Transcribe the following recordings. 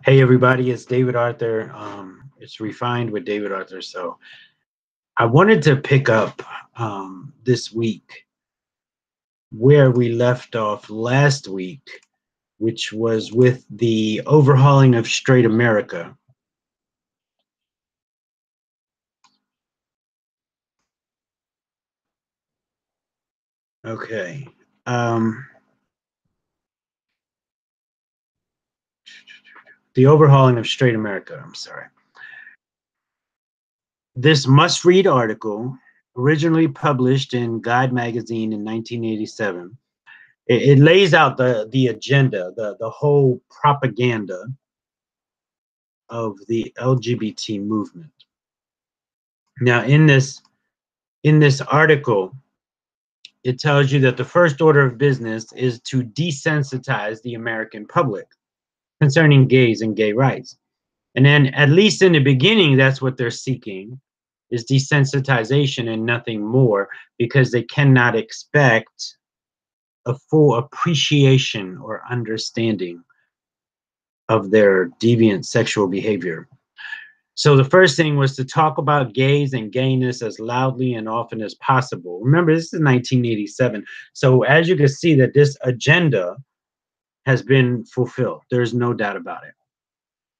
Hey everybody, it's David Arthur. It's Refined with David Arthur. So I wanted to pick up this week where we left off last week, which was with the overhauling of straight America. Okay. The overhauling of straight America. I'm sorry. This must-read article, originally published in Guide magazine in 1987, it lays out the agenda, the whole propaganda of the LGBT movement. Now, in this article, it tells you that the first order of business is to desensitize the American public concerning gays and gay rights. And then, at least in the beginning, that's what they're seeking, is desensitization and nothing more, because they cannot expect a full appreciation or understanding of their deviant sexual behavior. So the first thing was to talk about gays and gayness as loudly and often as possible. Remember, this is 1987. So as you can see that this agenda has been fulfilled. There's no doubt about it.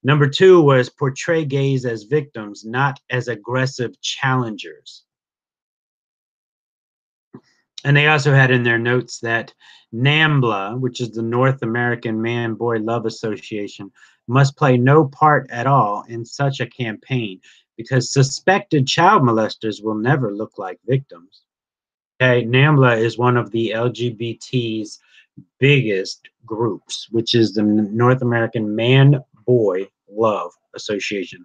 Number two was portray gays as victims, not as aggressive challengers. And they also had in their notes that NAMBLA, which is the North American Man-Boy Love Association, must play no part at all in such a campaign because suspected child molesters will never look like victims. Okay, NAMBLA is one of the LGBT's biggest groups, which is the North American Man-Boy Love Association,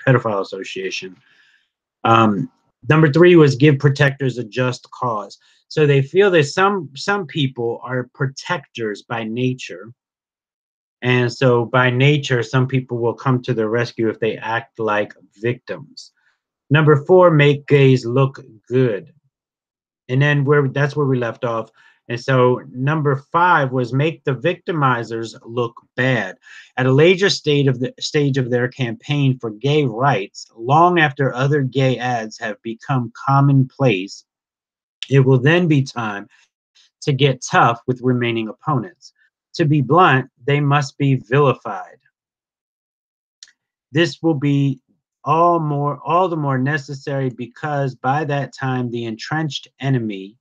pedophile association. Number three was give protectors a just cause. So they feel that some people are protectors by nature. And so by nature, some people will come to their rescue if they act like victims. Number four, make gays look good. And then that's where we left off. And so number five was make the victimizers look bad. At a later stage of their campaign for gay rights, long after other gay ads have become commonplace, it will then be time to get tough with remaining opponents. To be blunt, they must be vilified. This will be all the more necessary because by that time the entrenched enemy,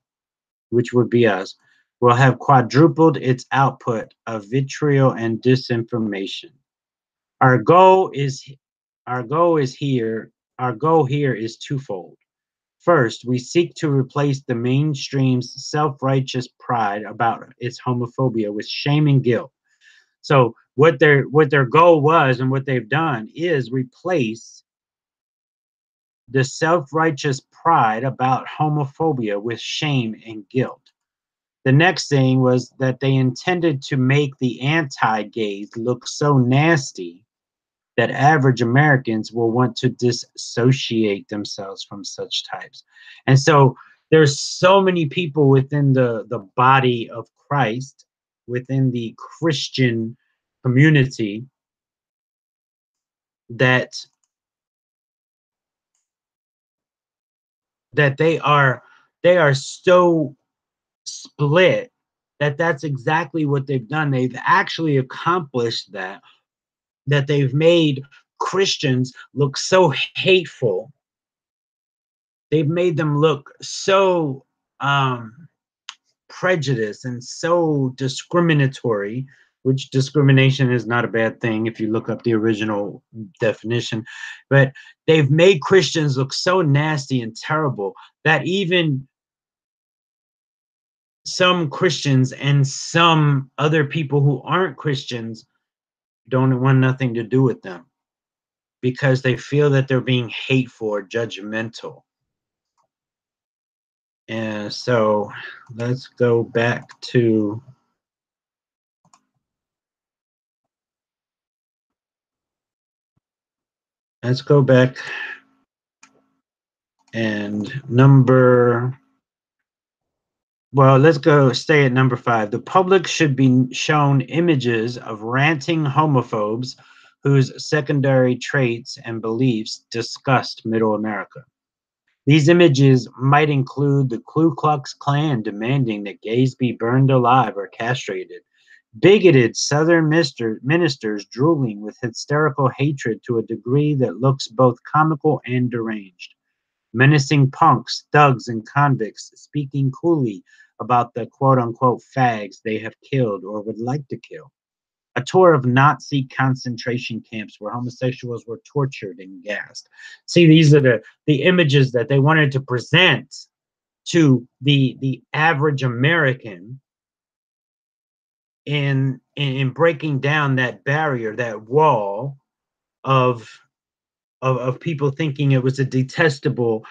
which would be us, will have quadrupled its output of vitriol and disinformation. Our goal here is twofold. First, we seek to replace the mainstream's self-righteous pride about its homophobia with shame and guilt. So what their goal was and what they've done is replace the self-righteous pride about homophobia with shame and guilt. The next thing was that they intended to make the anti-gays look so nasty that average Americans will want to dissociate themselves from such types. And so there's so many people within the body of Christ, within the Christian community, that they are so split that that's exactly what they've done. They've actually accomplished that they've made Christians look so hateful. They've made them look so prejudiced and so discriminatory, which discrimination is not a bad thing if you look up the original definition. But they've made Christians look so nasty and terrible that even some Christians and some other people who aren't Christians don't want nothing to do with them because they feel that they're being hateful or judgmental. And so let's go back to and let's stay at number 5. The public should be shown images of ranting homophobes whose secondary traits and beliefs disgust Middle America. These images might include the Ku Klux Klan demanding that gays be burned alive or castrated, bigoted Southern ministers drooling with hysterical hatred to a degree that looks both comical and deranged, menacing punks, thugs, and convicts speaking coolly about the quote unquote fags they have killed or would like to kill. A tour of Nazi concentration camps where homosexuals were tortured and gassed. See, these are the images that they wanted to present to the average American in breaking down that barrier, that wall of of people thinking it was a detestable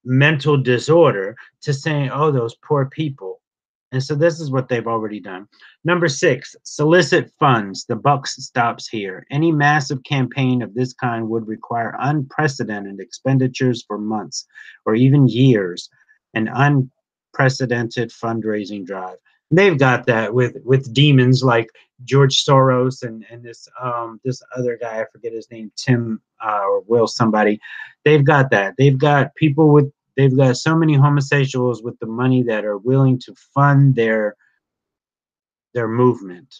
mental disorder to saying, oh, those poor people. And so this is what they've already done. Number 6, solicit funds. The buck stops here. Any massive campaign of this kind would require unprecedented expenditures for months or even years, an unprecedented fundraising drive. They've got that with demons like George Soros and this other guy, I forget his name, Tim or Will somebody. They've got that. They've got so many homosexuals with the money that are willing to fund their movement.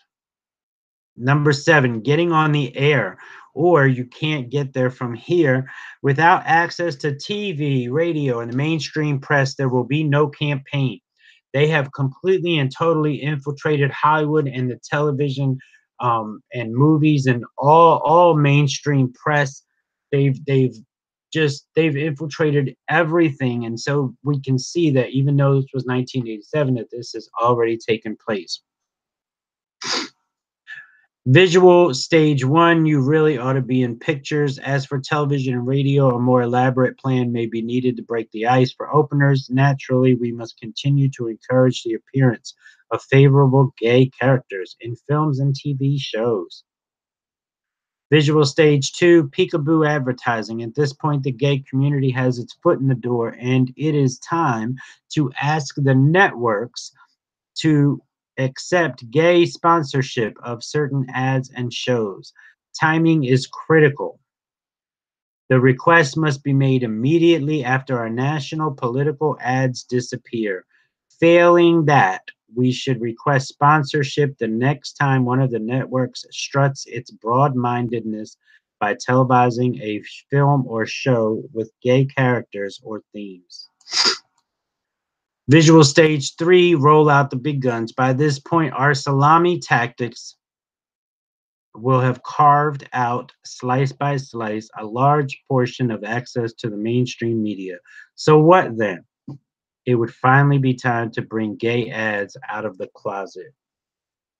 Number 7, getting on the air, or you can't get there from here. Without access to TV, radio, and the mainstream press, there will be no campaign. They have completely and totally infiltrated Hollywood and the television and movies and all mainstream press. They've infiltrated everything, and so we can see that even though this was 1987, that this has already taken place. Visual stage 1, you really ought to be in pictures. As for television and radio, a more elaborate plan may be needed to break the ice. For openers, naturally, we must continue to encourage the appearance of favorable gay characters in films and TV shows. Visual stage 2, peekaboo advertising. At this point, the gay community has its foot in the door, and it is time to ask the networks to accept gay sponsorship of certain ads and shows. Timing is critical. The request must be made immediately after our national political ads disappear. Failing that, we should request sponsorship the next time one of the networks struts its broad-mindedness by televising a film or show with gay characters or themes. Visual stage 3, roll out the big guns. By this point, our salami tactics will have carved out, slice by slice, a large portion of access to the mainstream media. So what then? It would finally be time to bring gay ads out of the closet.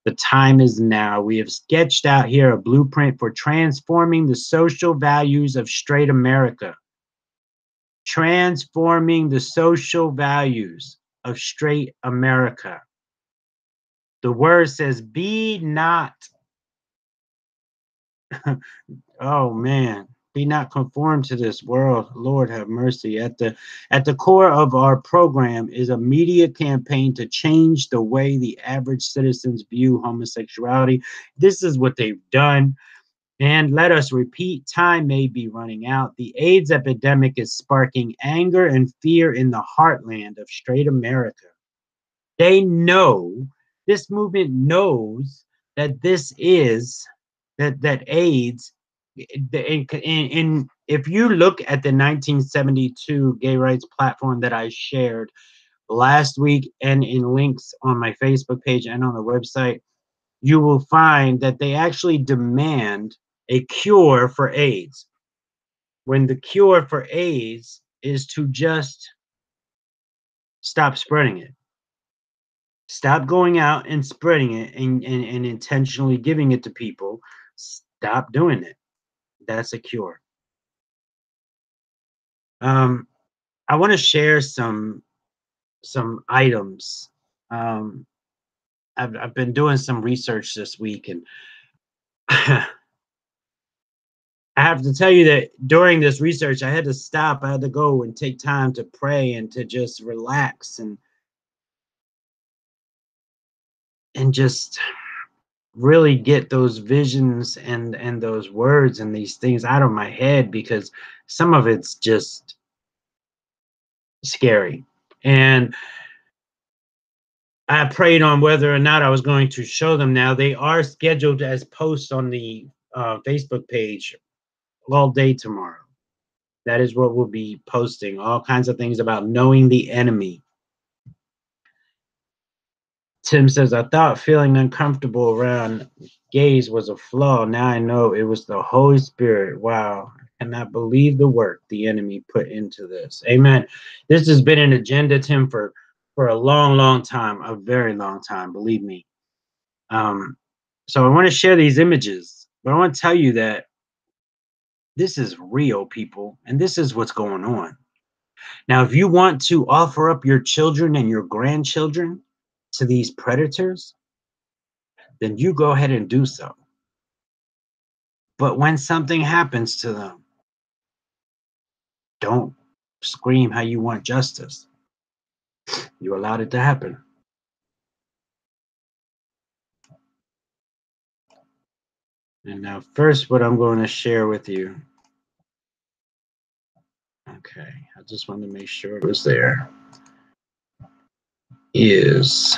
The time is now. We have sketched out here a blueprint for transforming the social values of straight America. Transforming the social values of straight America. The word says, be not, oh man, be not conformed to this world. Lord have mercy. At the core of our program is a media campaign to change the way the average citizens view homosexuality. This is what they've done. And let us repeat, time may be running out. The AIDS epidemic is sparking anger and fear in the heartland of straight America. They know, this movement knows that this is, that AIDS, if you look at the 1972 gay rights platform that I shared last week and in links on my Facebook page and on the website, you will find that they actually demand a cure for AIDS, when the cure for AIDS is to just stop spreading it. Stop going out and spreading it and intentionally giving it to people. Stop doing it. That's a cure. I want to share some items. I've been doing some research this week, and I have to tell you that during this research, I had to stop. I had to go and take time to pray and to just relax and just really get those visions and those words and these things out of my head, because some of it's just scary. And I prayed on whether or not I was going to show them. Now they are scheduled as posts on the Facebook page all day tomorrow. That is what we'll be posting, all kinds of things about knowing the enemy. Tim says, I thought feeling uncomfortable around gays was a flaw. Now I know it was the Holy Spirit. Wow. I cannot believe the work the enemy put into this. Amen. This has been an agenda, Tim, for a long, long time, a very long time, believe me. So I want to share these images, but I want to tell you that this is real, people, and this is what's going on. Now, if you want to offer up your children and your grandchildren to these predators, then you go ahead and do so. But when something happens to them, don't scream how you want justice. You allowed it to happen. And now, first, what I'm going to share with you. Okay, I just wanted to make sure it was there. Is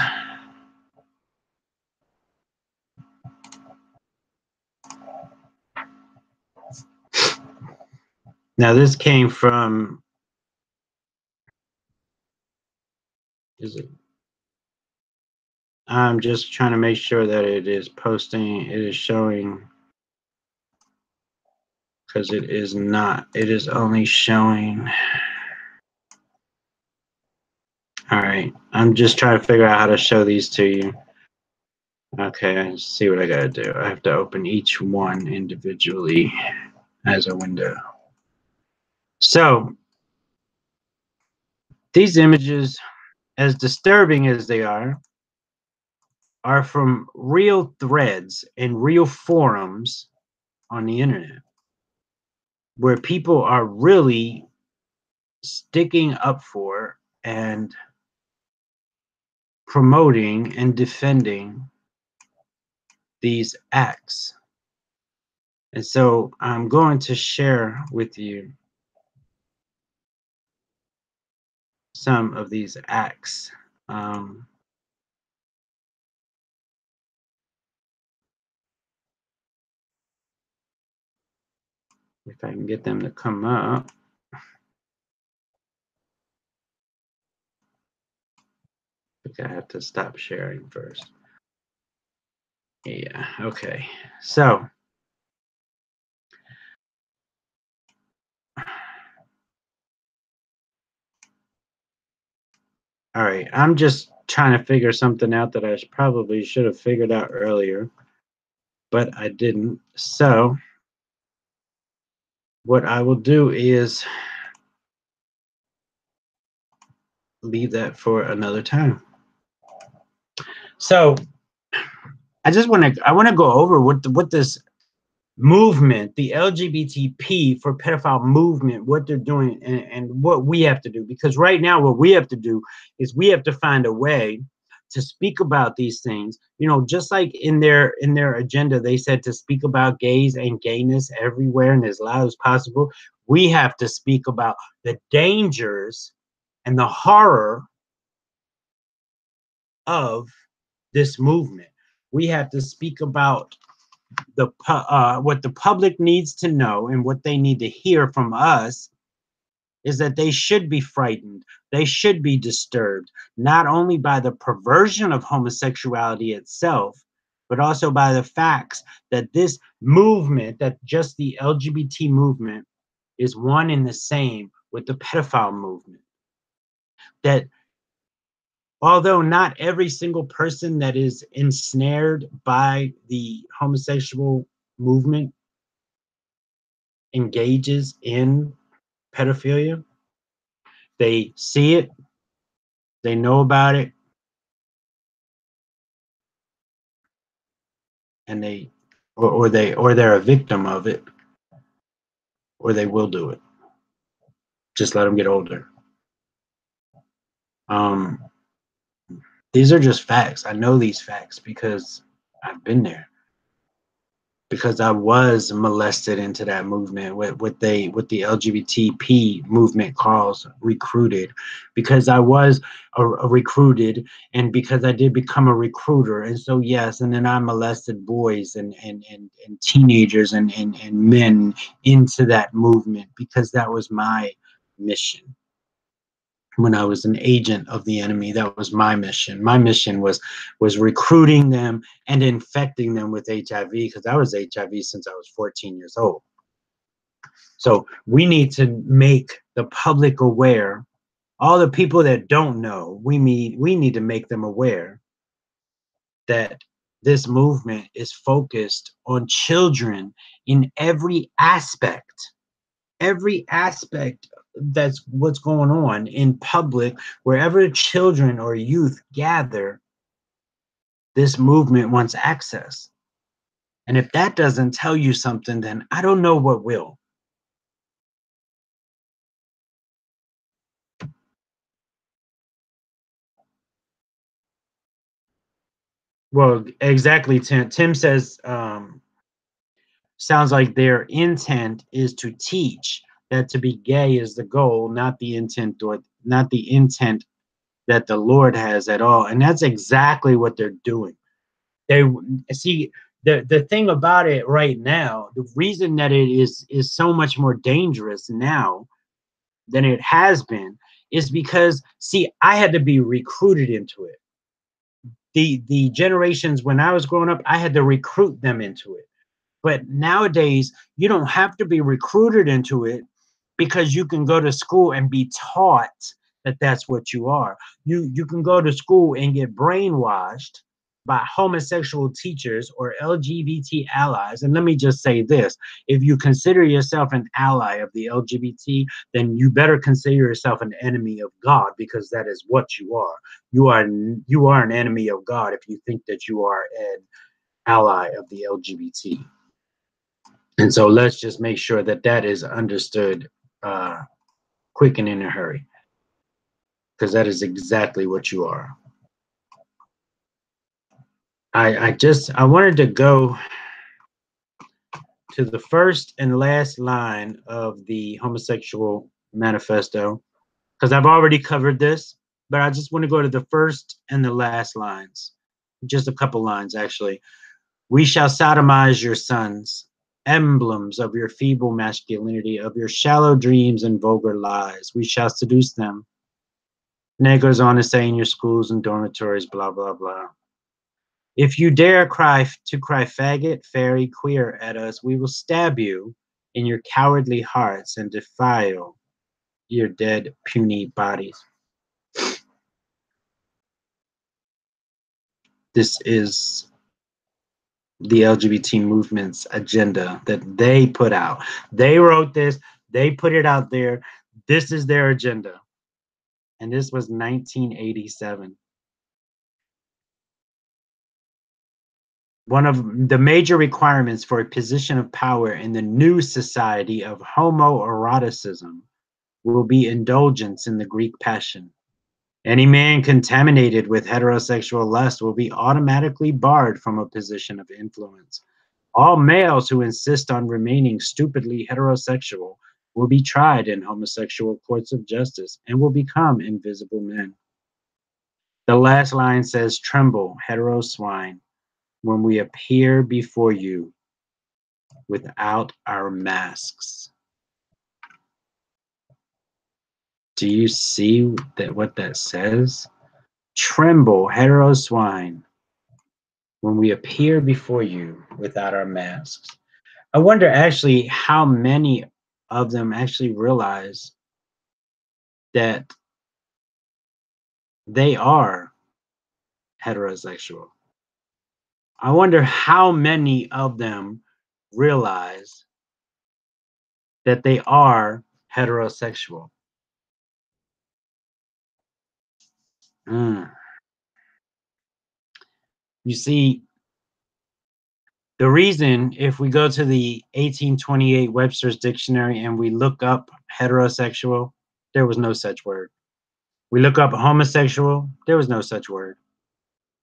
now this came from, is it? I'm just trying to make sure that it is posting, it is showing, because it is not. It is only showing. All right, I'm just trying to figure out how to show these to you. Okay, let's see what I gotta do. I have to open each one individually as a window. So these images, as disturbing as they are from real threads and real forums on the internet, where people are really sticking up for and promoting and defending these acts. And so I'm going to share with you some of these acts. If I can get them to come up. I think I have to stop sharing first. Yeah, okay. So, all right, I'm just trying to figure something out that I probably should have figured out earlier, but I didn't. So, what I will do is leave that for another time. So, I want to go over what this movement, the LGBTP for pedophile movement, what they're doing, and what we have to do. Because right now, what we have to do is we have to find a way to speak about these things. You know, just like in their agenda, they said to speak about gays and gayness everywhere and as loud as possible. We have to speak about the dangers and the horror of this movement. We have to speak about what the public needs to know and what they need to hear from us is that they should be frightened. They should be disturbed, not only by the perversion of homosexuality itself, but also by the facts that this movement, that just the LGBT movement, is one and the same with the pedophile movement. That although not every single person that is ensnared by the homosexual movement engages in pedophilia, they see it, they know about it, and they're a victim of it, or they will do it. Just let them get older. These are just facts. I know these facts because I've been there. because I was molested into that movement, what the LGBTP movement calls recruited, because I was a recruited, and because I did become a recruiter. And so yes, and then I molested boys and teenagers and men into that movement, because that was my mission. When I was an agent of the enemy, that was my mission. My mission was recruiting them and infecting them with HIV, because I was HIV since I was 14 years old. So we need to make the public aware. All the people that don't know, we need to make them aware that this movement is focused on children in every aspect. That's what's going on in public. Wherever children or youth gather, this movement wants access. And if that doesn't tell you something, then I don't know what will. Well, exactly, Tim. Tim says, sounds like their intent is to teach that to be gay is the goal, not the intent, or not the intent that the Lord has at all. And that's exactly what they're doing. They see, the thing about it right now, the reason that it is so much more dangerous now than it has been, is because, see, I had to be recruited into it. The generations when I was growing up, I had to recruit them into it. But nowadays, you don't have to be recruited into it, because you can go to school and be taught that that's what you are. You can go to school and get brainwashed by homosexual teachers or LGBT allies. And let me just say this: if you consider yourself an ally of the LGBT, then you better consider yourself an enemy of God, because that is what you are. You are an enemy of God if you think that you are an ally of the LGBT. And so let's just make sure that that is understood uh, quick and in a hurry, because that is exactly what you are. I wanted to go to the first and last line of the homosexual manifesto, because I've already covered this, but I just want to go to the first and the last lines, just a couple lines actually. We shall sodomize your sons, emblems of your feeble masculinity, of your shallow dreams and vulgar lies. We shall seduce them. And then it goes on to say, in your schools and dormitories, blah, blah, blah. If you dare cry faggot, fairy, queer at us, we will stab you in your cowardly hearts and defile your dead, puny bodies. This is the LGBT movement's agenda that they put out. They wrote this, they put it out there. This is their agenda. And this was 1987. One of the major requirements for a position of power in the new society of homoeroticism will be indulgence in the Greek passion. Any man contaminated with heterosexual lust will be automatically barred from a position of influence. All males who insist on remaining stupidly heterosexual will be tried in homosexual courts of justice and will become invisible men. The last line says, tremble, hetero swine, when we appear before you without our masks. Do you see that what that says? Tremble, hetero swine, when we appear before you without our masks. I wonder actually how many of them actually realize that they are heterosexual. I wonder how many of them realize that they are heterosexual. Mm. You see, the reason, if we go to the 1828 Webster's Dictionary and we look up heterosexual, there was no such word. We look up homosexual, there was no such word.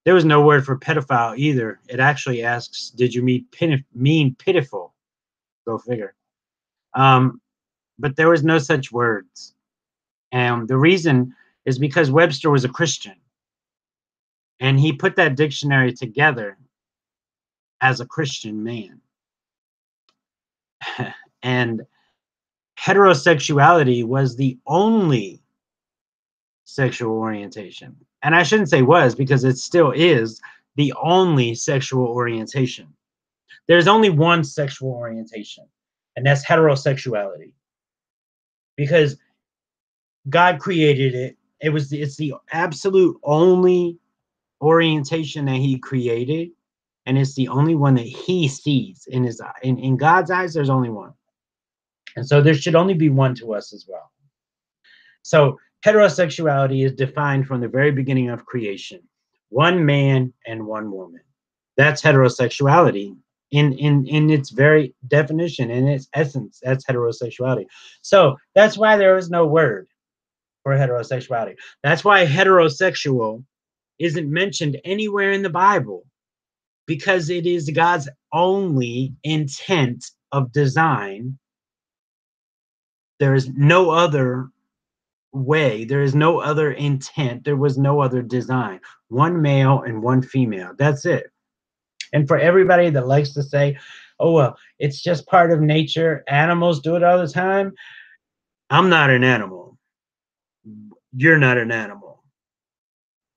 There was no word for pedophile either. It actually asks, "Did you mean pitiful?" Go figure. Um, but there was no such words, and the reason is because Webster was a Christian, and he put that dictionary together as a Christian man. And heterosexuality was the only sexual orientation. And I shouldn't say was, because it still is the only sexual orientation. There's only one sexual orientation, and that's heterosexuality. Because God created it. It's the absolute only orientation that he created, and it's the only one that he sees in his in God's eyes. There's only one. And so there should only be one to us as well. So heterosexuality is defined from the very beginning of creation. One man and one woman. That's heterosexuality in its very definition, in its essence. That's heterosexuality. So that's why there is no word for heterosexuality. That's why heterosexual isn't mentioned anywhere in the Bible, because it is God's only intent of design. There is no other way, there is no other intent, there was no other design. One male and one female. That's it. And for everybody that likes to say, oh, well, it's just part of nature, animals do it all the time. I'm not an animal. You're not an animal.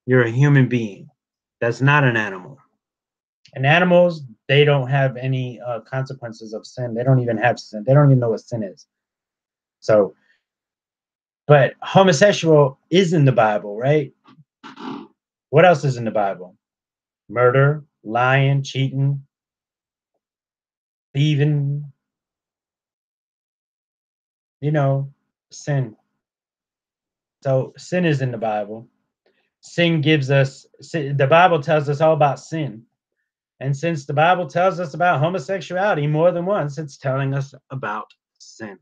You're a human being. That's not an animal. And animals, they don't have any consequences of sin. They don't even have sin. They don't even know what sin is. So, but homosexual is in the Bible, right? What else is in the Bible? Murder, lying, cheating, thieving, sin. So sin is in the Bible. Sin gives us, the Bible tells us all about sin. And since the Bible tells us about homosexuality more than once, it's telling us about sin.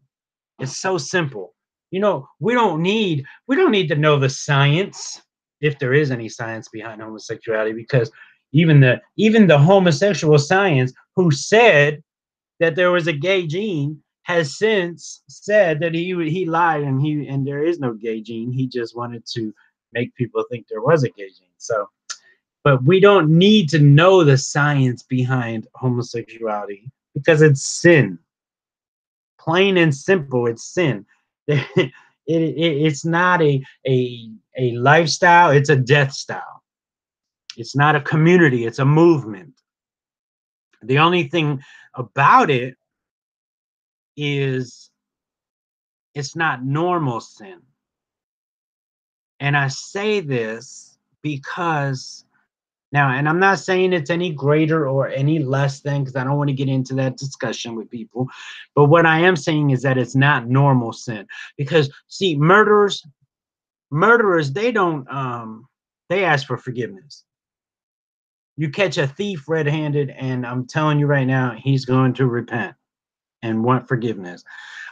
It's so simple. We don't need to know the science, if there is any science behind homosexuality, because even the homosexual science who said that there was a gay gene has since said that he lied, and there is no gay gene. He just wanted to make people think there was a gay gene. So, but we don't need to know the science behind homosexuality, because it's sin. Plain and simple, it's sin. It's not a lifestyle, it's a death style. It's not a community, it's a movement. The only thing about it is it's not normal sin. And I say this because now, and I'm not saying it's any greater or any less than, because I don't want to get into that discussion with people. But what I am saying is that it's not normal sin. Because see, murderers, they don't they ask for forgiveness. You catch a thief red-handed, and I'm telling you right now, he's going to repent and want forgiveness.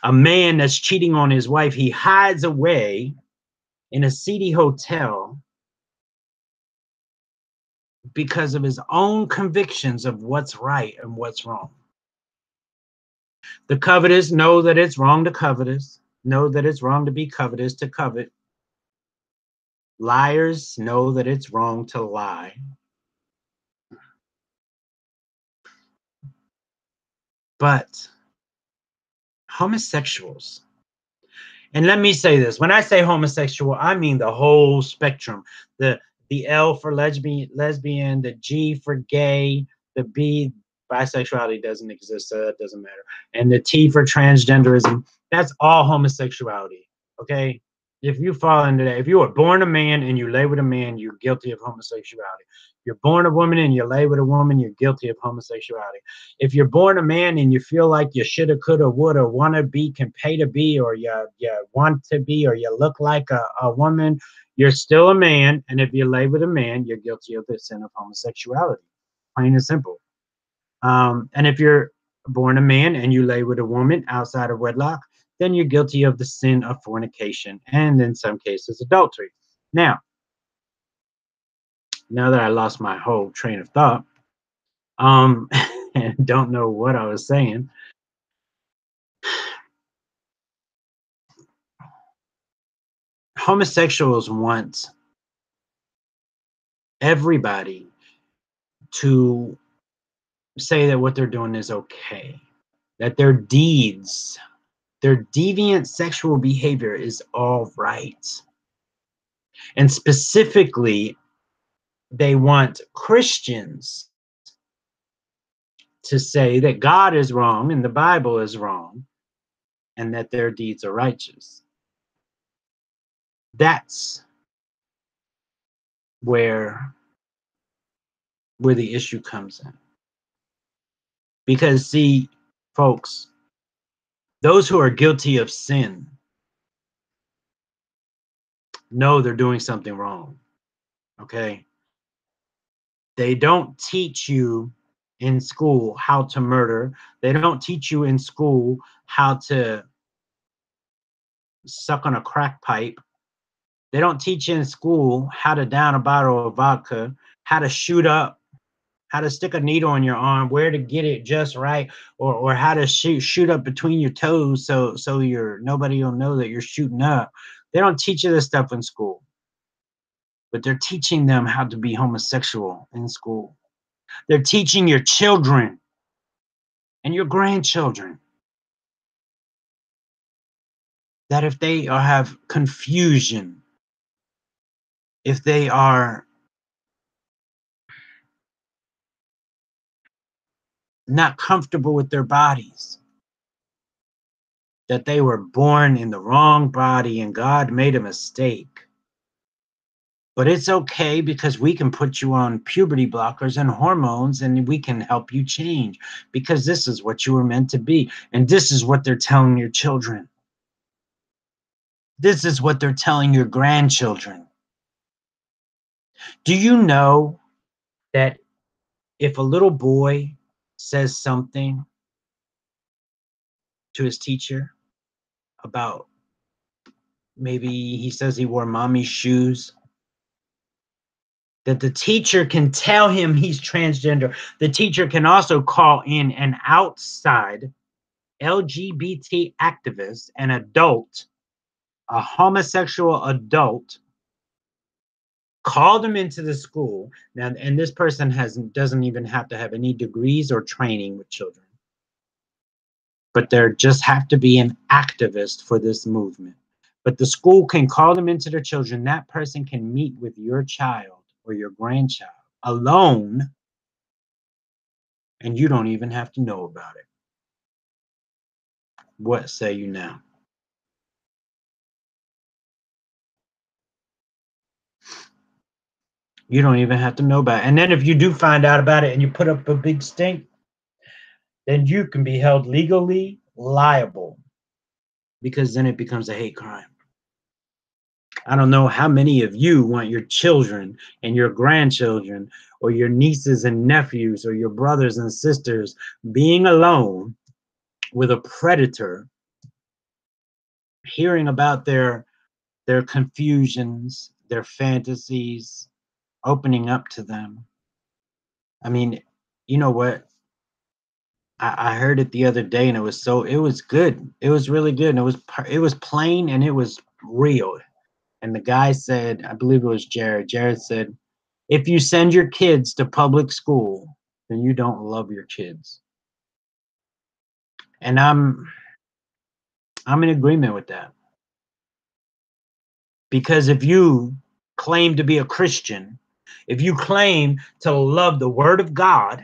A man that's cheating on his wife, he hides away in a seedy hotel because of his own convictions of what's right and what's wrong. The covetous know that it's wrong to covetous, know that it's wrong to be covetous, to covet. Liars know that it's wrong to lie. But homosexuals, and let me say this, when I say homosexual, I mean the whole spectrum. The L for lesbian, the G for gay, the B, bisexuality doesn't exist, so that doesn't matter. And the T for transgenderism, that's all homosexuality. Okay? If you fall into that, if you were born a man and you lay with a man, you're guilty of homosexuality. If you're born a woman and you lay with a woman, you're guilty of homosexuality. If you're born a man and you feel like you shoulda, coulda, woulda, wanna be, can pay to be, or you want to be, or you look like a woman, you're still a man. And if you lay with a man, you're guilty of the sin of homosexuality. Plain and simple. And if you're born a man and you lay with a woman outside of wedlock, then you're guilty of the sin of fornication, and in some cases, adultery. Now, Now that I lost my whole train of thought, um, and don't know what I was saying. Homosexuals want everybody to say that what they're doing is okay, that their deeds, their deviant sexual behavior is all right. And specifically, they want Christians to say that God is wrong and the Bible is wrong and that their deeds are righteous. That's where the issue comes in. Because see, folks, those who are guilty of sin know they're doing something wrong. Okay? They don't teach you in school how to murder. They don't teach you in school how to suck on a crack pipe. They don't teach you in school how to down a bottle of vodka, how to shoot up, how to stick a needle in your arm, where to get it just right, or how to shoot up between your toes so you're nobody will know that you're shooting up. They don't teach you this stuff in school, but they're teaching them how to be homosexual in school. They're teaching your children and your grandchildren that if they have confusion, if they are not comfortable with their bodies, that they were born in the wrong body and God made a mistake. But it's okay because we can put you on puberty blockers and hormones and we can help you change because this is what you were meant to be. And this is what they're telling your children. This is what they're telling your grandchildren. Do you know that if a little boy says something to his teacher about maybe he says he wore mommy's shoes, that the teacher can tell him he's transgender. The teacher can also call in an outside LGBT activist, an adult, a homosexual adult, called him into the school. Now, and this person doesn't even have to have any degrees or training with children, but there just have to be an activist for this movement. But the school can call them into their children. That person can meet with your child or your grandchild alone, and you don't even have to know about it. What say you now? You don't even have to know about it. And then if you do find out about it and you put up a big stink, then you can be held legally liable because then it becomes a hate crime. I don't know how many of you want your children and your grandchildren or your nieces and nephews or your brothers and sisters being alone with a predator, hearing about their confusions, their fantasies, opening up to them. I mean, you know what? I heard it the other day and it was good. It was really good. And it was plain and it was real. And the guy said, I believe it was Jared. Jared said, if you send your kids to public school, then you don't love your kids. And I'm in agreement with that. Because if you claim to be a Christian, if you claim to love the word of God,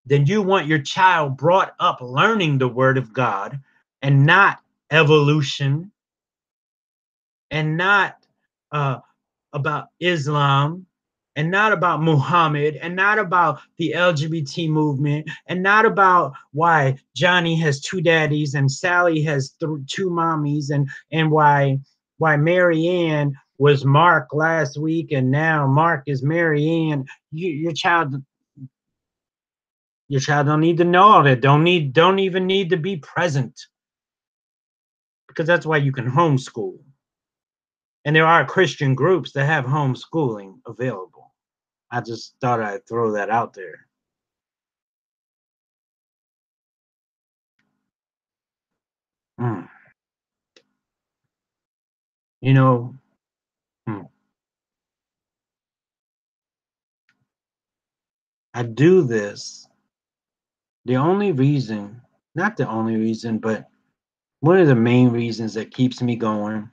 then you want your child brought up learning the word of God and not evolution and not uh, about Islam and not about Muhammad and not about the LGBT movement and not about why Johnny has two daddies and Sally has two mommies and why Mary Ann was Mark last week and now Mark is Mary Ann. Your child don't need to know all that. Don't even need to be present because that's why you can homeschool. And there are Christian groups that have homeschooling available. I just thought I'd throw that out there. Mm. You know, mm, I do this. The only reason, not the only reason, but one of the main reasons that keeps me going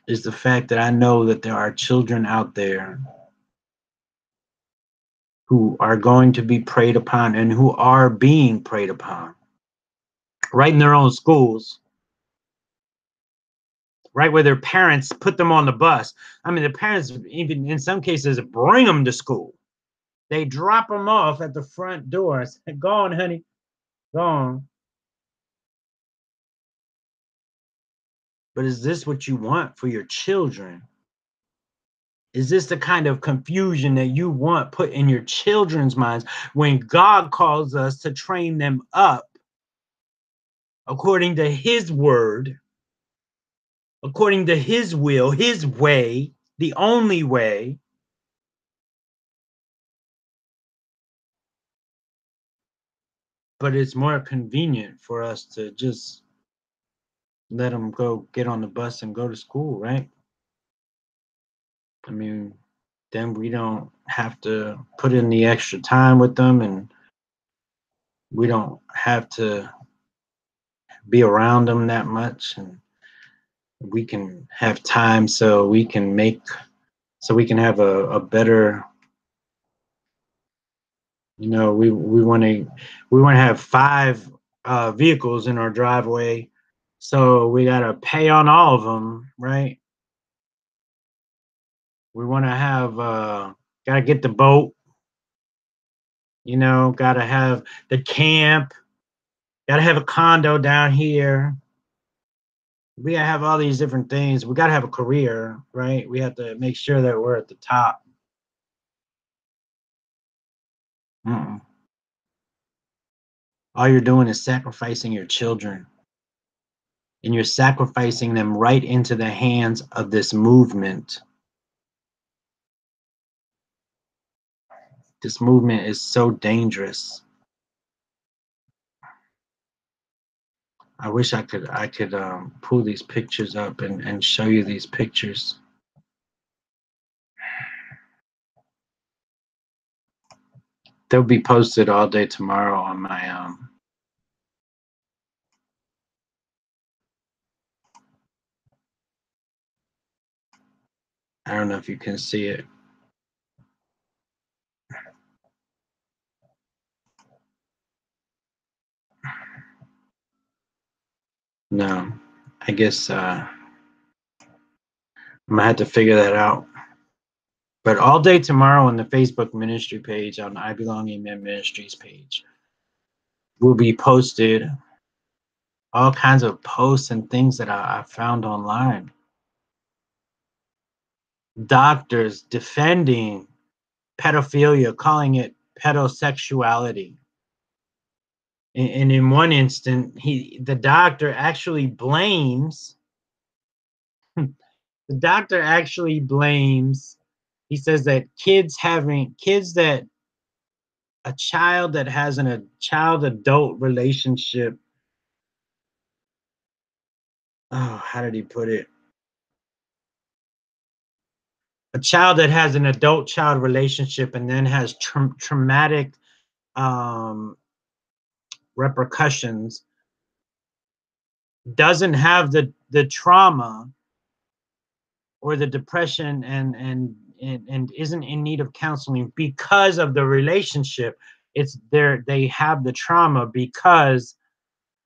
is the fact that I know that there are children out there who are going to be preyed upon and who are being preyed upon right in their own schools, right where their parents put them on the bus. I mean, the parents, even in some cases, bring them to school. They drop them off at the front door. Say, go on, honey, go on. But is this what you want for your children? Is this the kind of confusion that you want put in your children's minds when God calls us to train them up according to His word, according to His will, His way, the only way? But it's more convenient for us to just let them go get on the bus and go to school, right? I mean, then we don't have to put in the extra time with them, and we don't have to be around them that much, and we can have time so we can have a better, we want to have five vehicles in our driveway, so we got to pay on all of them, right? We want to have got to get the boat, got to have the camp, got to have a condo down here. We gotta have all these different things. We gotta have a career, right? We have to make sure that we're at the top. Mm-mm. All you're doing is sacrificing your children, and you're sacrificing them right into the hands of this movement. This movement is so dangerous. I wish I could pull these pictures up and show you these pictures. They'll be posted all day tomorrow on my I don't know if you can see it. No. I guess I'm gonna have to figure that out. But all day tomorrow on the Facebook ministry page, on I Belong Amen Ministries page, will be posted all kinds of posts and things that I found online. Doctors defending pedophilia, calling it pedosexuality. And in one instant, the doctor actually blames, the doctor actually blames, he says that kids that a child that has a child adult relationship. Oh, how did he put it? A child that has an adult child relationship and then has traumatic um, repercussions, doesn't have the trauma or the depression, and isn't in need of counseling because of the relationship. It's there, they have the trauma because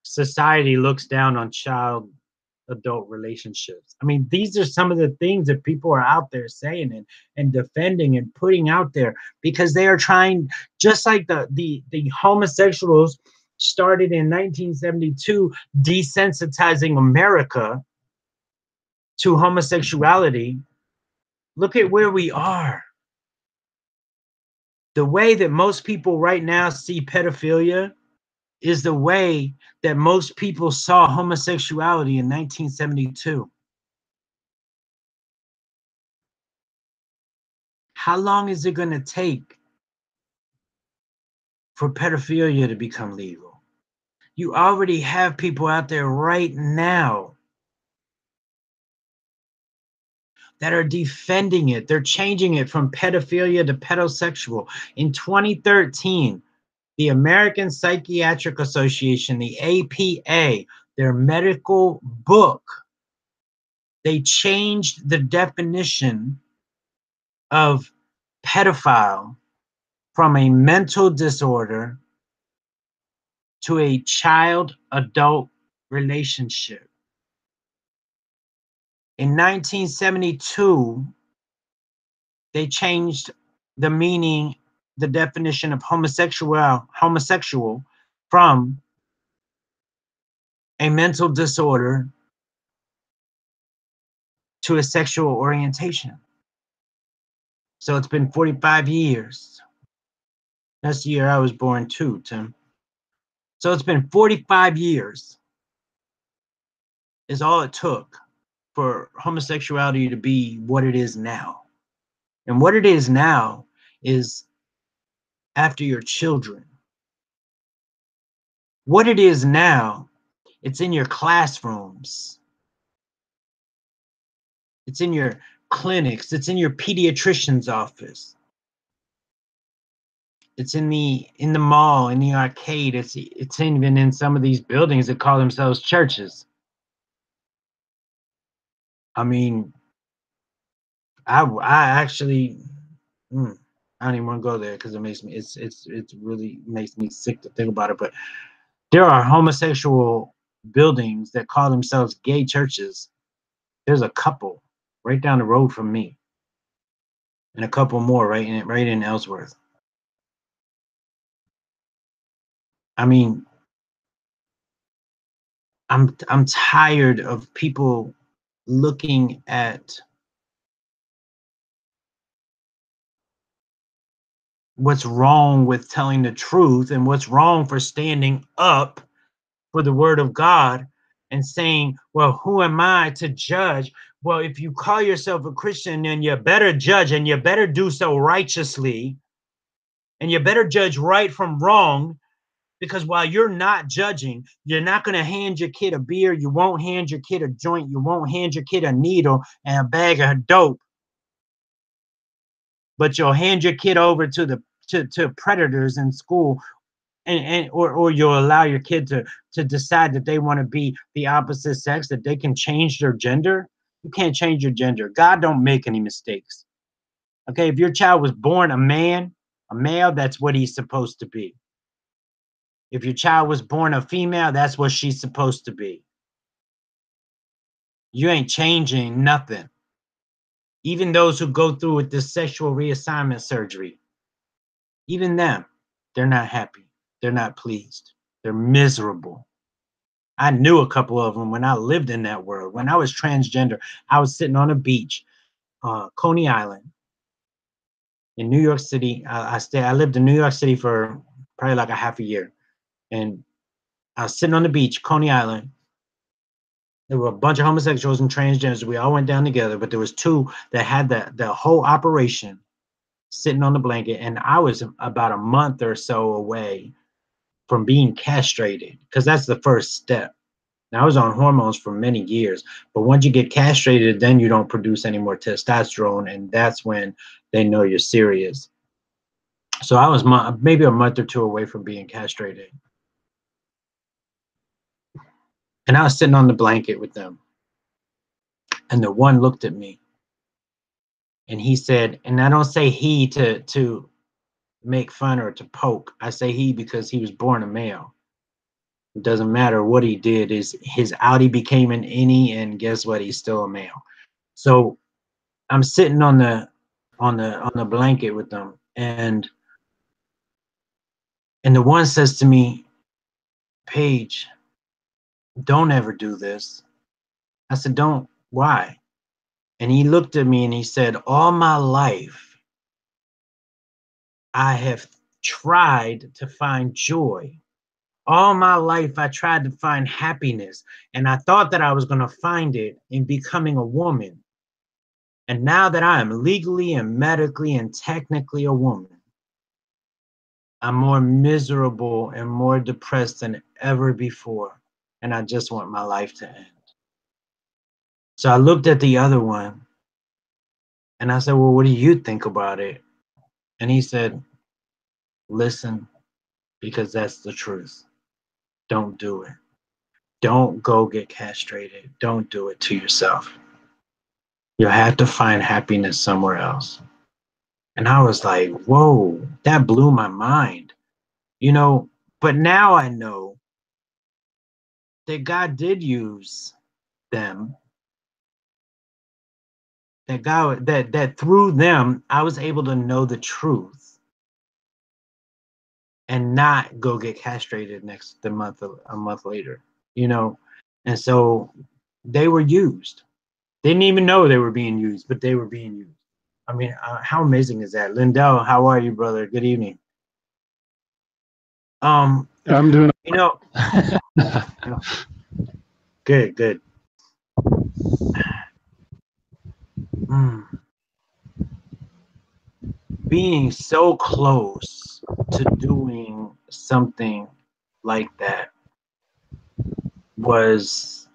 society looks down on child adult relationships. I mean, these are some of the things that people are out there saying and defending and putting out there, because they are trying, just like the homosexuals started in 1972 desensitizing America to homosexuality. Look at where we are. The way that most people right now see pedophilia is the way that most people saw homosexuality in 1972. How long is it going to take for pedophilia to become legal? You already have people out there right now that are defending it. They're changing it from pedophilia to pedosexual. In 2013, the American Psychiatric Association, the APA, their medical book, they changed the definition of pedophile from a mental disorder to a child adult relationship. In 1972, they changed the meaning, the definition of homosexual from a mental disorder to a sexual orientation. So it's been 45 years. That's the year I was born too, Tim. So it's been 45 years is all it took for homosexuality to be what it is now. And what it is now is after your children. What it is now, it's in your classrooms. It's in your clinics. It's in your pediatrician's office. It's in the mall, in the arcade. It's even in some of these buildings that call themselves churches. I mean, I actually I don't even want to go there because it makes me it really makes me sick to think about it. But there are homosexual buildings that call themselves gay churches. There's a couple right down the road from me, and a couple more right in Ellsworth. I mean, I'm tired of people looking at what's wrong with telling the truth and what's wrong for standing up for the word of God and saying, well, who am I to judge? Well, if you call yourself a Christian, then you better judge, and you better do so righteously, and you better judge right from wrong, because while you're not judging, you're not going to hand your kid a beer, you won't hand your kid a joint, you won't hand your kid a needle and a bag of dope, but you'll hand your kid over to the to predators in school, or you'll allow your kid to decide that they want to be the opposite sex, that they can change their gender. You can't change your gender. God don't make any mistakes. Okay, if your child was born a male, that's what he's supposed to be. If your child was born a female, that's what she's supposed to be. You ain't changing nothing. Even those who go through with this sexual reassignment surgery, even them, they're not happy. They're not pleased. They're miserable. I knew a couple of them when I lived in that world. When I was transgender, I was sitting on a beach, Coney Island, in New York City. I lived in New York City for probably like a half a year, and I was sitting on the beach, Coney Island. There were a bunch of homosexuals and transgenders. We all went down together, but there was two that had the whole operation sitting on the blanket, and I was about a month or so away from being castrated, because that's the first step. Now, I was on hormones for many years, but once you get castrated, then you don't produce any more testosterone, and that's when they know you're serious. So I was maybe a month or two away from being castrated, and I was sitting on the blanket with them, and the one looked at me, and he said, and I don't say he to make fun or to poke. I say he because he was born a male. It doesn't matter what he did. Is his outie became an innie, and guess what? He's still a male. So I'm sitting on the blanket with them, and the one says to me, Paige, don't ever do this. I said, don't. Why? And he looked at me and he said, all my life I have tried to find joy All my life, I tried to find happiness, and I thought that I was going to find it in becoming a woman. And now that I am legally and medically and technically a woman, I'm more miserable and more depressed than ever before. And I just want my life to end. So I looked at the other one and I said, well, what do you think about it? And he said, listen, because that's the truth. Don't do it. Don't go get castrated. Don't do it to yourself. You'll have to find happiness somewhere else. And I was like, whoa, that blew my mind. You know, but now I know that God did use them, that God that through them I was able to know the truth and not go get castrated a month later, you know. And so they were used. They didn't even know they were being used, but they were being used. I mean, how amazing is that? Lindell, how are you, brother? Good evening. I'm doing. You know, good, good. Mm. Being so close to doing something like that was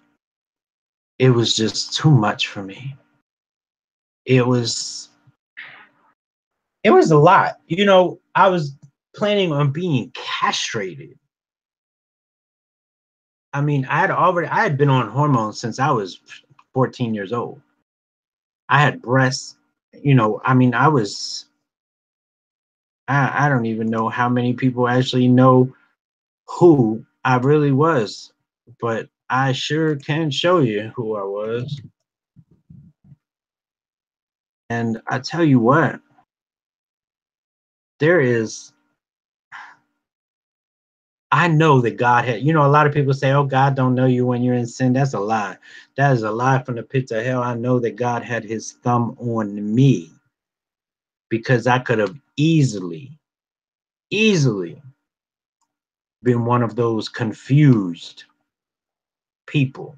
it was just too much for me. It was it was a lot. You know, I was planning on being castrated. I mean, I had been on hormones since I was 14 years old. I had breasts, you know, I mean, I don't even know how many people actually know who I really was, but I sure can show you who I was. And I tell you what, there is, I know that God had, you know, a lot of people say, oh, God don't know you when you're in sin. That's a lie. That is a lie from the pits of hell. I know that God had his thumb on me because I could have easily been one of those confused people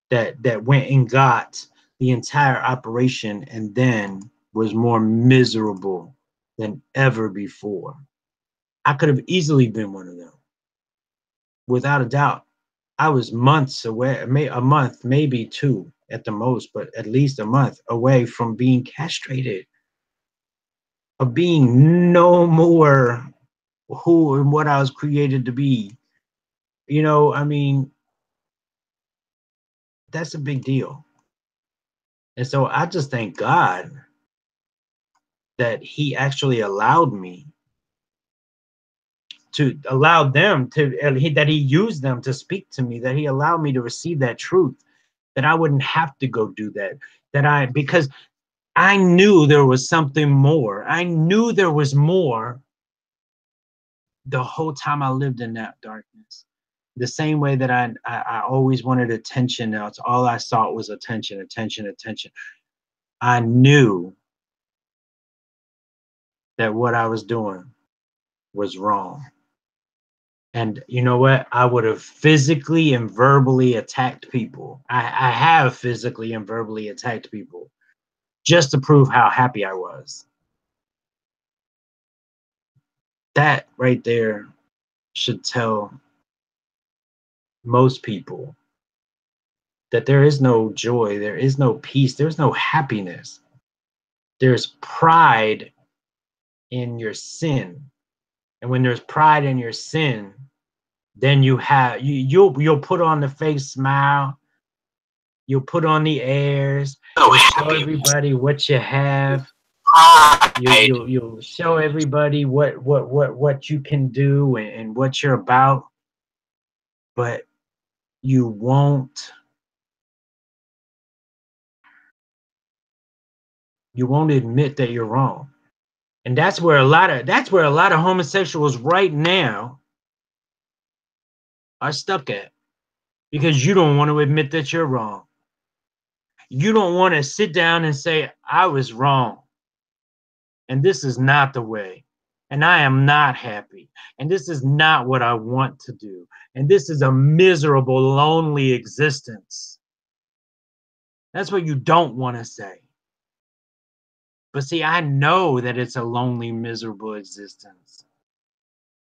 that went and got the entire operation and then was more miserable than ever before. I could have easily been one of them, without a doubt. I was months away, a month, maybe two at the most, but at least a month away from being castrated, of being no more who and what I was created to be. You know, I mean, that's a big deal. And so I just thank God that he actually allowed me to allow them to that he used them to speak to me, that he allowed me to receive that truth, that I wouldn't have to go do that, because I knew there was something more. I knew there was more the whole time I lived in that darkness. The same way that I always wanted attention. Now it's all I sought was attention, attention, attention. I knew that what I was doing was wrong. And you know what? I would have physically and verbally attacked people. I have physically and verbally attacked people just to prove how happy I was. That right there should tell most people that there is no joy, there is no peace, there's no happiness. There's pride in your sin. And when there's pride in your sin, then you'll put on the fake smile, you'll put on the airs, So you'll show happy. everybody what you have. You'll show everybody what you can do and what you're about, but you won't admit that you're wrong. And that's where a lot of homosexuals right now are stuck at, because you don't want to admit that you're wrong. You don't want to sit down and say, I was wrong and this is not the way. and I am not happy. And this is not what I want to do. And this is a miserable, lonely existence. That's what you don't want to say. But see, I know that it's a lonely, miserable existence.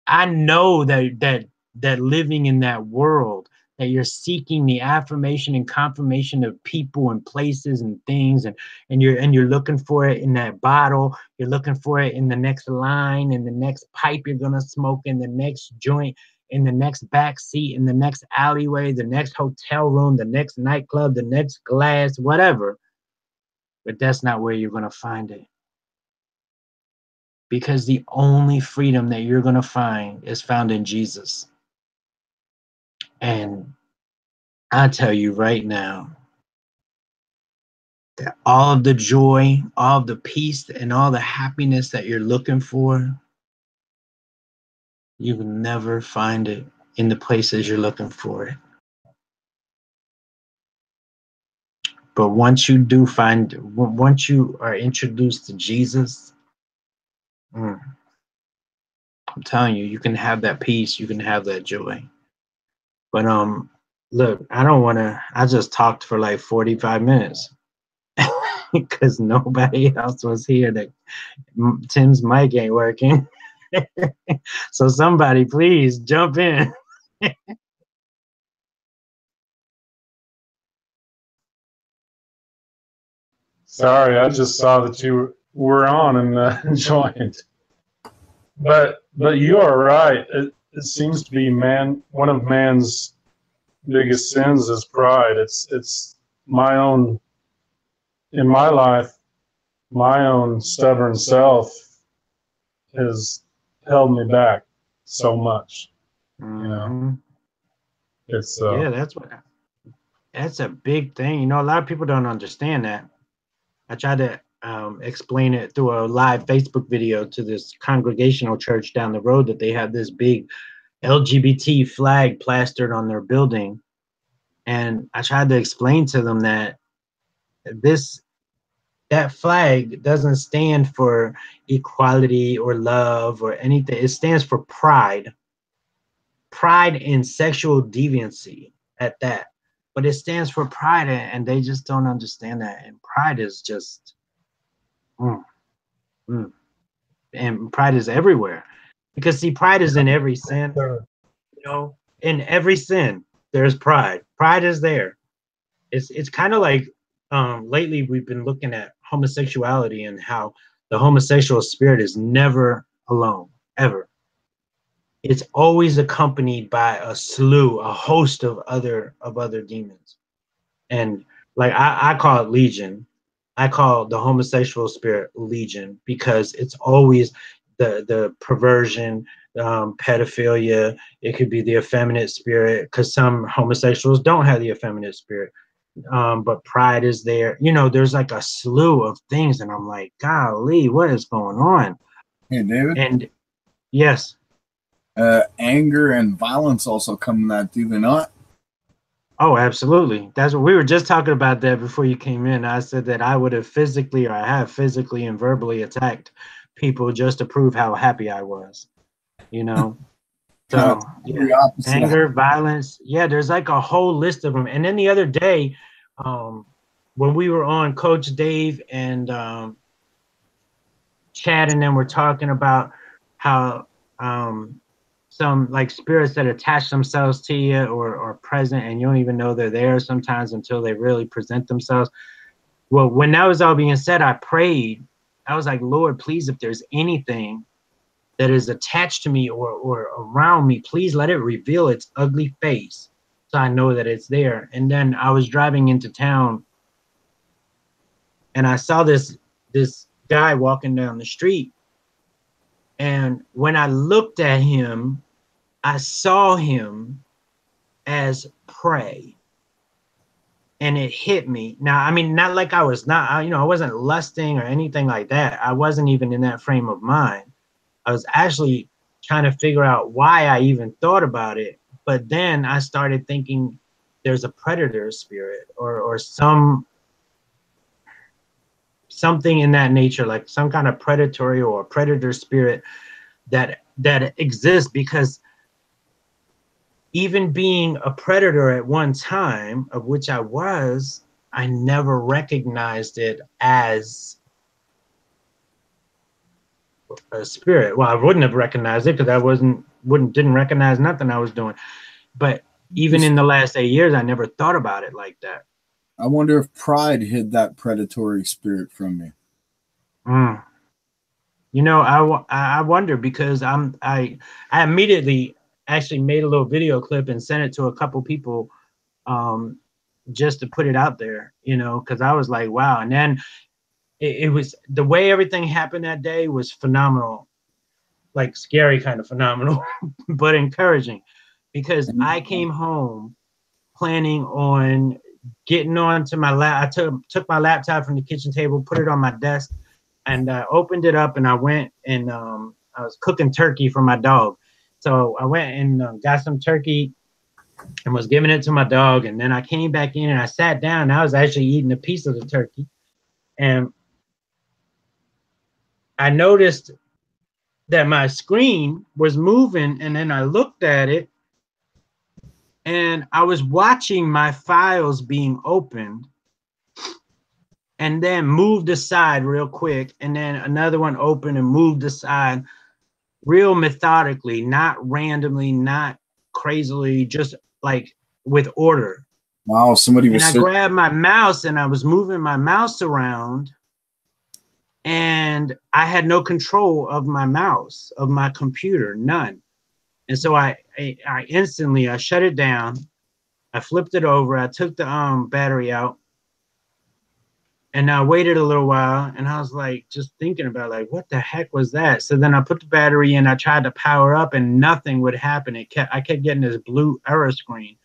I know that living in that world, that you're seeking the affirmation and confirmation of people and places and things, and you're looking for it in that bottle, you're looking for it in the next line, in the next pipe you're gonna smoke, in the next joint, in the next back seat, in the next alleyway, the next hotel room, the next nightclub, the next glass, whatever. But that's not where you're gonna find it. Because the only freedom that you're gonna find is found in Jesus. And I tell you right now that all of the joy, all of the peace, and all the happiness that you're looking for, you will never find it in the places you're looking for it. But once you do find, once you are introduced to Jesus, I'm telling you, you can have that peace, you can have that joy. But look, I don't want to. I just talked for like 45 minutes because nobody else was here. That Tim's mic ain't working. So somebody please jump in. Sorry, I just saw that you were on and joined. But you are right. It seems to be one of man's biggest sins is pride. It's my own in my life, my own stubborn self has held me back so much. You know, it's Yeah, that's a big thing. You know, a lot of people don't understand that. I tried to explain it through a live Facebook video to this congregational church down the road that they have this big LGBT flag plastered on their building. And I tried to explain to them that this that flag doesn't stand for equality or love or anything. It stands for pride. Pride in sexual deviancy at that. But it stands for pride, and they just don't understand that. And pride is just mm, mm. And pride is everywhere. Because see, pride is in every sin, you know, in every sin, there's pride. Pride is there. It's kind of like lately we've been looking at homosexuality and how the homosexual spirit is never alone, ever. It's always accompanied by a host of other demons. And like I call it legion. I call the homosexual spirit legion because it's always the perversion, pedophilia. It could be the effeminate spirit because some homosexuals don't have the effeminate spirit. But pride is there. You know, there's like a slew of things, and I'm like, golly, what is going on? Hey, David. And yes. Anger and violence also come in that, do they not? Oh, absolutely. That's what we were just talking about that before you came in. I said that I would have physically, or I have physically and verbally attacked people just to prove how happy I was, you know? So yeah, anger, violence. Yeah, there's like a whole list of them. And then the other day, when we were on, Coach Dave and Chad and them were talking about how some like spirits that attach themselves to you or present, and you don't even know they're there sometimes until they really present themselves. Well, when that was all being said, I prayed. I was like, Lord, please, if there's anything that is attached to me or around me, please let it reveal its ugly face so I know that it's there. And then I was driving into town and I saw this guy walking down the street. And when I looked at him, I saw him as prey. And it hit me. Now, I mean, not like I was not, you know, I wasn't lusting or anything like that. I wasn't even in that frame of mind. I was actually trying to figure out why I even thought about it. But then I started thinking there's a predator spirit or something in that nature, like some kind of predatory or predator spirit that exists, because even being a predator at one time, of which I was, I never recognized it as a spirit. Well, I wouldn't have recognized it because I didn't recognize nothing I was doing. But even in the last 8 years, I never thought about it like that. I wonder if pride hid that predatory spirit from me. Mm. You know, I wonder, because I immediately actually made a little video clip and sent it to a couple people, just to put it out there, you know, because I was like, wow. And then it was, the way everything happened that day was phenomenal, like scary kind of phenomenal, but encouraging, because I came home planning on getting onto my lap. I took my laptop from the kitchen table, put it on my desk, and opened it up, and I went and I was cooking turkey for my dog. So I went and got some turkey and was giving it to my dog. And then I came back in and I sat down, and I was actually eating a piece of the turkey. And I noticed that my screen was moving, and then I looked at it, and I was watching my files being opened and then moved aside real quick, and then another one opened and moved aside real methodically, not randomly, not crazily, just like with order. Wow, somebody was. And I grabbed my mouse and I was moving my mouse around, and I had no control of my mouse, of my computer, none. And so I instantly, I shut it down. I flipped it over. I took the battery out, and I waited a little while, and I was like, just thinking about, like, what the heck was that? So then I put the battery in. I tried to power up, and nothing would happen. I kept getting this blue error screen.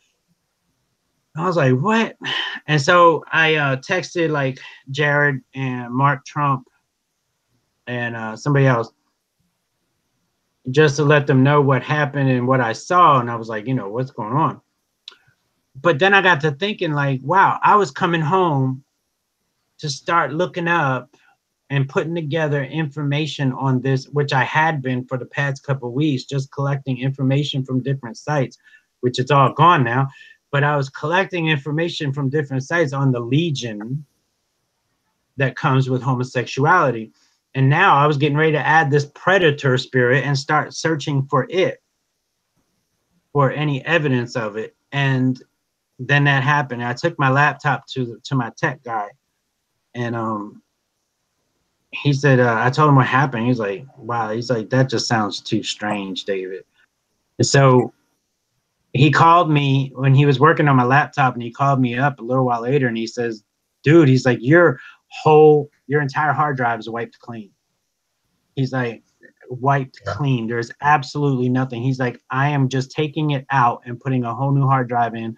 I was like, what? And so I texted like Jared and Mark Trump and somebody else, just to let them know what happened and what I saw. And I was like, you know, what's going on? But then I got to thinking, like, wow, I was coming home to start looking up and putting together information on this, which I had been for the past couple of weeks, just collecting information from different sites, which it's all gone now. But I was collecting information from different sites on the legion that comes with homosexuality. And now I was getting ready to add this predator spirit and start searching for it, for any evidence of it. And then that happened. I took my laptop to my tech guy, and he said, I told him what happened. He's like, wow. He's like, that just sounds too strange, David. And so he called me when he was working on my laptop, and he called me up a little while later, and he says, dude, he's like, your entire hard drive is wiped clean. He's like, wiped clean. There's absolutely nothing. He's like, I am just taking it out and putting a whole new hard drive in,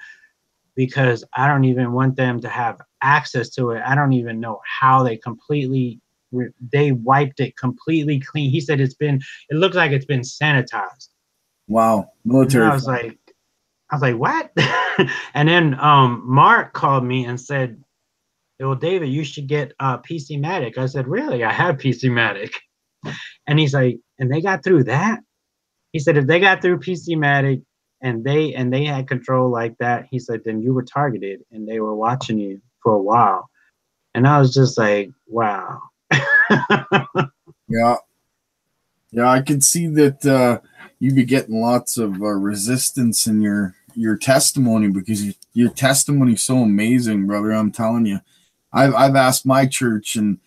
because I don't even want them to have access to it. I don't even know how they wiped it completely clean. He said it looks like it's been sanitized. Wow. Military. And I was like, what? And then Mark called me and said, well, David, you should get PC-Matic. I said, really? I have PC-Matic. And he's like, and they got through that? He said, if they got through PC-Matic and they had control like that, he said, then you were targeted and they were watching you for a while. And I was just like, wow. Yeah. Yeah, I could see that you'd be getting lots of resistance in your testimony, because your testimony is so amazing, brother. I'm telling you. I've asked my church and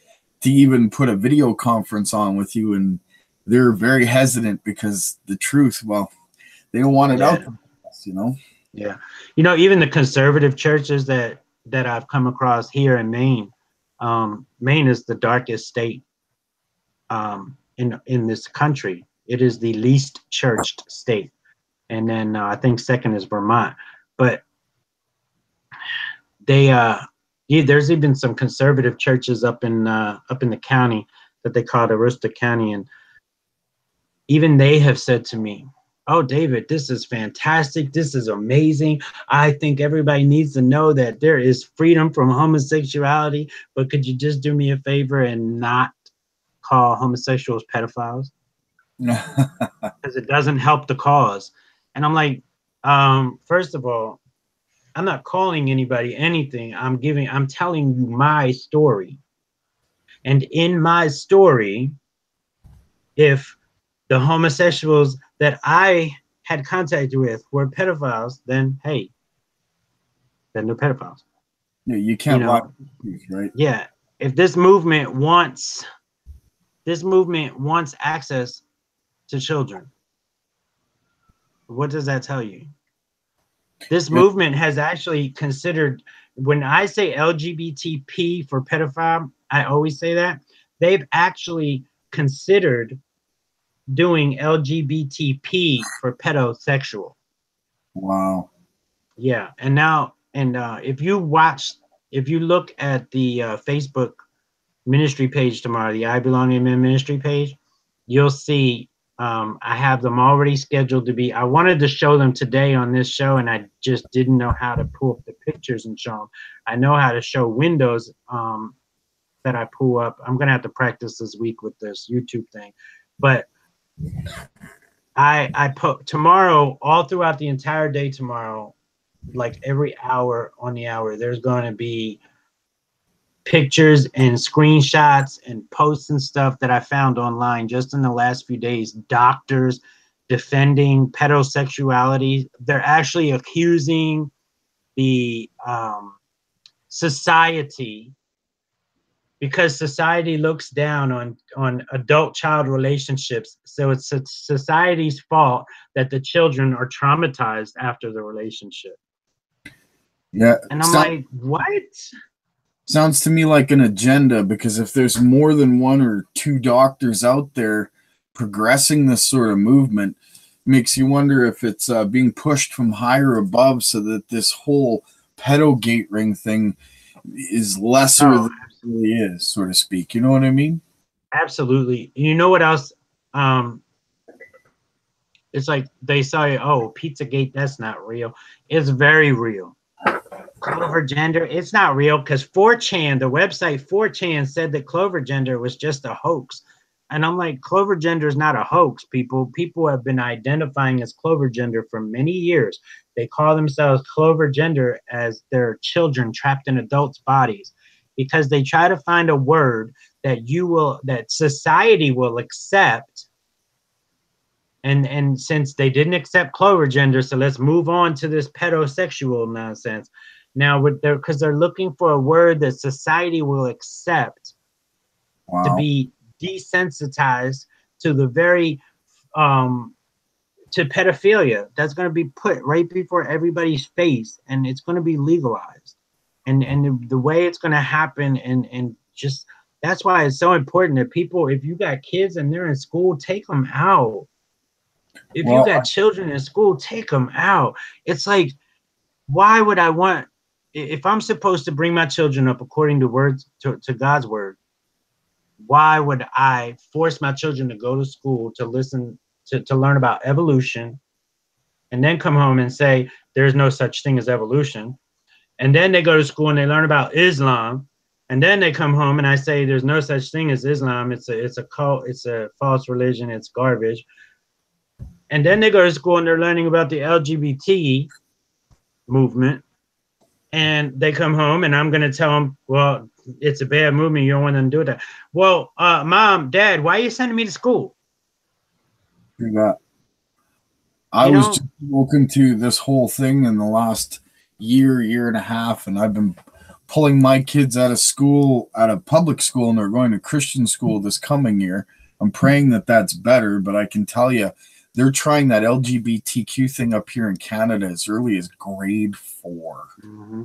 to even put a video conference on with you, and they're very hesitant because the truth, well, they don't want it out there, you know? Yeah. You know, even the conservative churches that I've come across here in Maine, Maine is the darkest state in this country. It is the least churched state. And then I think second is Vermont. But there's even some conservative churches up in the county that they call Aroostook County, and even they have said to me, oh, David, this is fantastic. This is amazing. I think everybody needs to know that there is freedom from homosexuality, but could you just do me a favor and not call homosexuals pedophiles? because it doesn't help the cause. And I'm like, first of all, I'm not calling anybody anything. I'm telling you my story. And in my story, if the homosexuals that I had contact with were pedophiles, then hey, then they're pedophiles. Yeah, you You can't lie, know, right? yeah. If this movement wants access to children, what does that tell you? This Yeah, movement has actually considered, when I say LGBTP for pedophile, I always say that they've actually considered doing LGBTP for pedosexual. wow. Yeah, and now, and if you look at the Facebook ministry page tomorrow, the I Belong Amen ministry page, you'll see I have them already scheduled to be. I wanted to show them today on this show, and I just didn't know how to pull up the pictures and show them. I know how to show windows that I pull up. I'm gonna have to practice this week with this YouTube thing, but I put tomorrow, all throughout the entire day tomorrow, like every hour on the hour, there's going to be pictures and screenshots and posts and stuff that I found online just in the last few days. Doctors defending pedosexuality. They're actually accusing the society, because society looks down on adult-child relationships. So it's society's fault that the children are traumatized after the relationship. Yeah, And I'm like, what? sounds to me like an agenda, because if there's more than one or two doctors out there progressing this sort of movement, makes you wonder if it's being pushed from higher above, so that this whole pedo gate ring thing is lesser Oh, than it really is, so to speak. You know what I mean? absolutely. You know what else? Um, it's like they say, oh, Pizzagate, that's not real. It's very real. Clover Gender, it's not real, because 4chan, the website 4chan, said that Clover Gender was just a hoax. And I'm like, Clover Gender is not a hoax, people. People have been identifying as Clover Gender for many years. They call themselves Clover Gender as their children trapped in adults' bodies, because they try to find a word that society will accept. And since they didn't accept Clover Gender, so let's move on to this pedosexual nonsense. Now, because they're looking for a word that society will accept to Wow. be desensitized to the very to pedophilia. That's going to be put right before everybody's face, and it's going to be legalized. And the way it's going to happen, and just that's why it's so important that people, if you got kids and they're in school, take them out. If you Well, got children in school, take them out. It's like, why would I want, if I'm supposed to bring my children up according to to God's word, why would I force my children to go to school to listen to learn about evolution, and then come home and say there's no such thing as evolution? And then they go to school and they learn about Islam, and then they come home and I say there's no such thing as Islam. It's a cult. It's a false religion. It's garbage. And then they go to school and they're learning about the LGBT movement, and they come home and I'm going to tell them, well, it's a bad movement. You don't want them to do that. Well, mom, dad, why are you sending me to school? do that. I was just looking to this whole thing in the last year and a half, and I've been pulling my kids out of school, out of public school, and they're going to Christian school this coming year. I'm praying that that's better, but I can tell you, they're trying that LGBTQ thing up here in Canada as early as grade 4. Mm-hmm.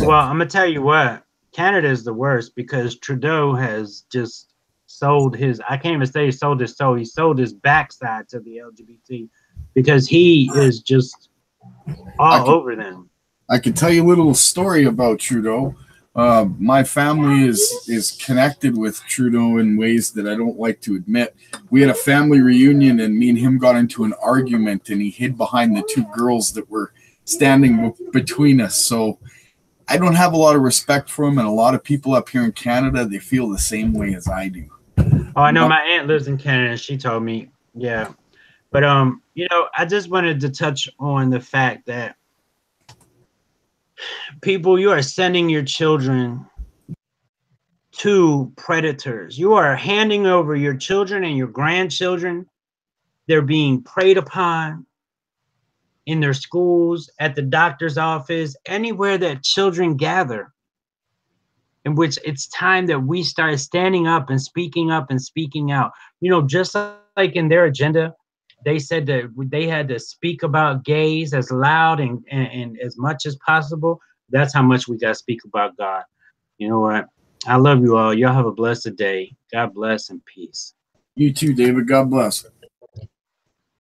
Well, I'm gonna tell you what, Canada is the worst, because Trudeau has just sold his, I can't even say he sold his soul, he sold his backside to the LGBT, because he is just all over them. I can tell you a little story about Trudeau. My family is connected with Trudeau in ways that I don't like to admit. We had a family reunion, and me and him got into an argument, and he hid behind the two girls that were standing between us. So I don't have a lot of respect for him, and a lot of people up here in Canada, they feel the same way as I do. Oh, I know my aunt lives in Canada, and she told me Yeah. But you know, I just wanted to touch on the fact that people, you are sending your children to predators. You are handing over your children and your grandchildren. They're being preyed upon in their schools, at the doctor's office, anywhere that children gather. In which it's time that we start standing up and speaking out. You know, just like in their agenda, they said that they had to speak about gays as loud and as much as possible. That's how much we got to speak about God. You know what? I love you all. Y'all have a blessed day. God bless and peace. You too, David. God bless.